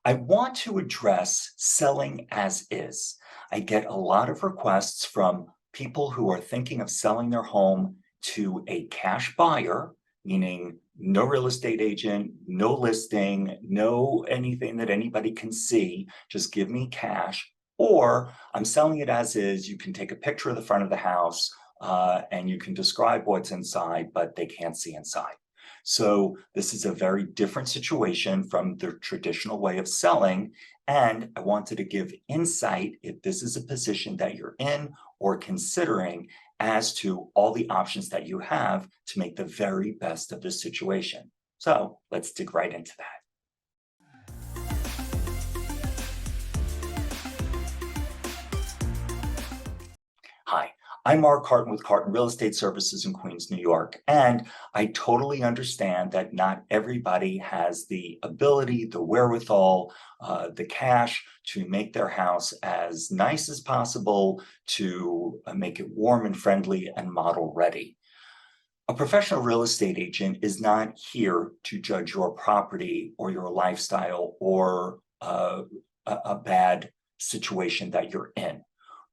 I want to address selling as is. I get a lot of requests from people who are thinking of selling their home to a cash buyer, meaning no real estate agent, no listing, no anything that anybody can see, just give me cash. Or I'm selling it as is. You can take a picture of the front of the house and you can describe what's inside, but they can't see inside. So this is a very different situation from the traditional way of selling. And I wanted to give insight if this is a position that you're in or considering as to all the options that you have to make the very best of this situation. So let's dig right into that. Hi, I'm Mark Carton with Carton Real Estate Services in Queens, New York, and I totally understand that not everybody has the ability, the wherewithal, the cash to make their house as nice as possible, to make it warm and friendly and model ready. A professional real estate agent is not here to judge your property or your lifestyle or a bad situation that you're in.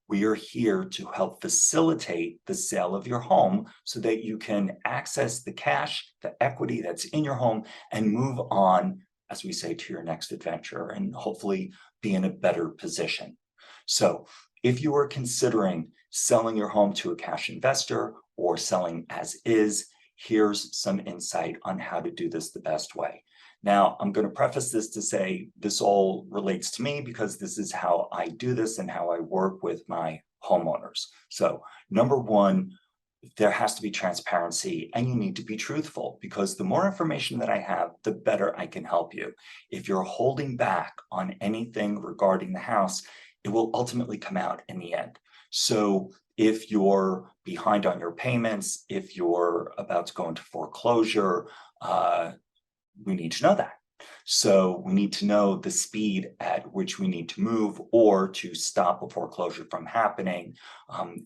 We are here to help facilitate the sale of your home so that you can access the cash, the equity that's in your home, and move on, as we say, to your next adventure and hopefully be in a better position. So if you are considering selling your home to a cash investor or selling as is, here's some insight on how to do this the best way. Now, I'm going to preface this to say this all relates to me because this is how I do this and how I work with my homeowners. So, number one, there has to be transparency and you need to be truthful because the more information that I have, the better I can help you. If you're holding back on anything regarding the house, it will ultimately come out in the end. So, if you're behind on your payments, if you're about to go into foreclosure, we need to know that. So we need to know the speed at which we need to move or to stop a foreclosure from happening.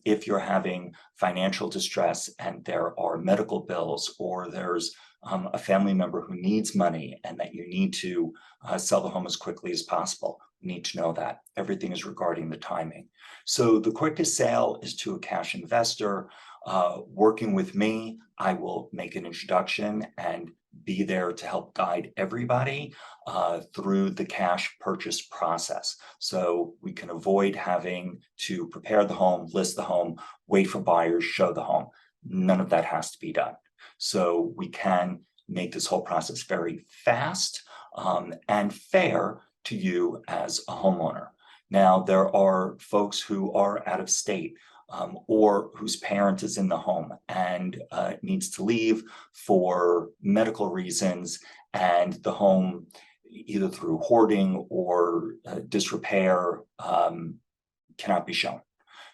If you're having financial distress and there are medical bills or there's a family member who needs money and that you need to sell the home as quickly as possible, we need to know that. Everything is regarding the timing. So the quickest sale is to a cash investor. Working with me, I will make an introduction and be there to help guide everybody through the cash purchase process. So we can avoid having to prepare the home, list the home, wait for buyers, show the home. None of that has to be done. So we can make this whole process very fast and fair to you as a homeowner. Now, there are folks who are out of state or whose parent is in the home and needs to leave for medical reasons, and the home, either through hoarding or disrepair, cannot be shown.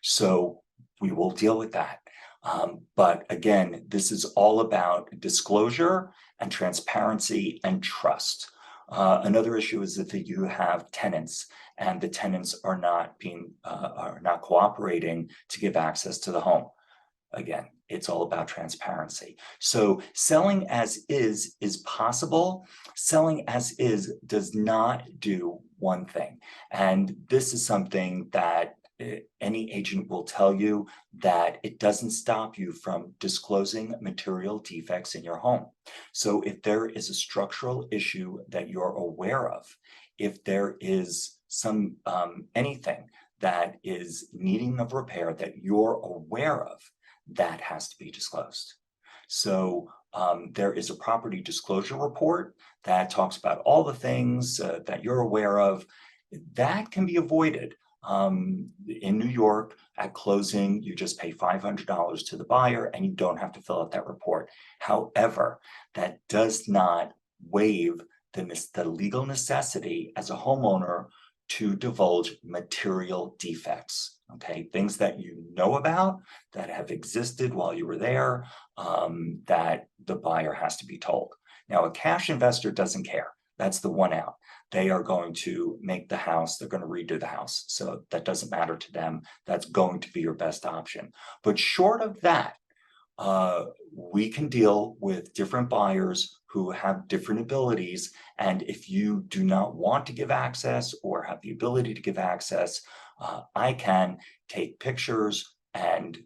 So we will deal with that. But again, this is all about disclosure and transparency and trust. Another issue is if you have tenants and the tenants are not cooperating to give access to the home. Again, it's all about transparency. So selling as is possible. Selling as is does not do one thing. And this is something that any agent will tell you, that it doesn't stop you from disclosing material defects in your home. So if there is a structural issue that you're aware of, if there is some anything that is needing of repair that you're aware of, that has to be disclosed. So there is a property disclosure report that talks about all the things that you're aware of. That can be avoided. In New York, at closing, you just pay $500 to the buyer and you don't have to fill out that report. However, that does not waive the legal necessity as a homeowner to divulge material defects. Okay, things that you know about that have existed while you were there, that the buyer has to be told. Now, a cash investor doesn't care. That's the one out. They are going to make the house, they're going to redo the house. So that doesn't matter to them. That's going to be your best option. But short of that, we can deal with different buyers who have different abilities. And if you do not want to give access or have the ability to give access, I can take pictures and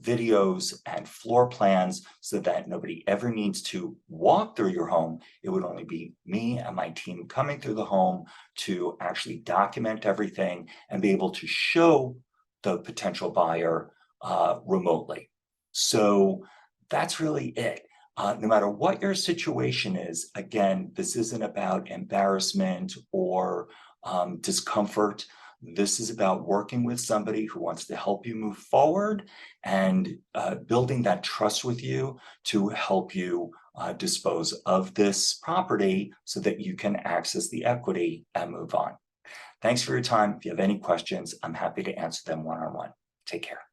videos and floor plans so that nobody ever needs to walk through your home. It would only be me and my team coming through the home to actually document everything and be able to show the potential buyer remotely. So that's really it. No matter what your situation is, again, this isn't about embarrassment or discomfort. This is about working with somebody who wants to help you move forward and building that trust with you to help you dispose of this property so that you can access the equity and move on. Thanks for your time. If you have any questions, I'm happy to answer them one-on-one. Take care.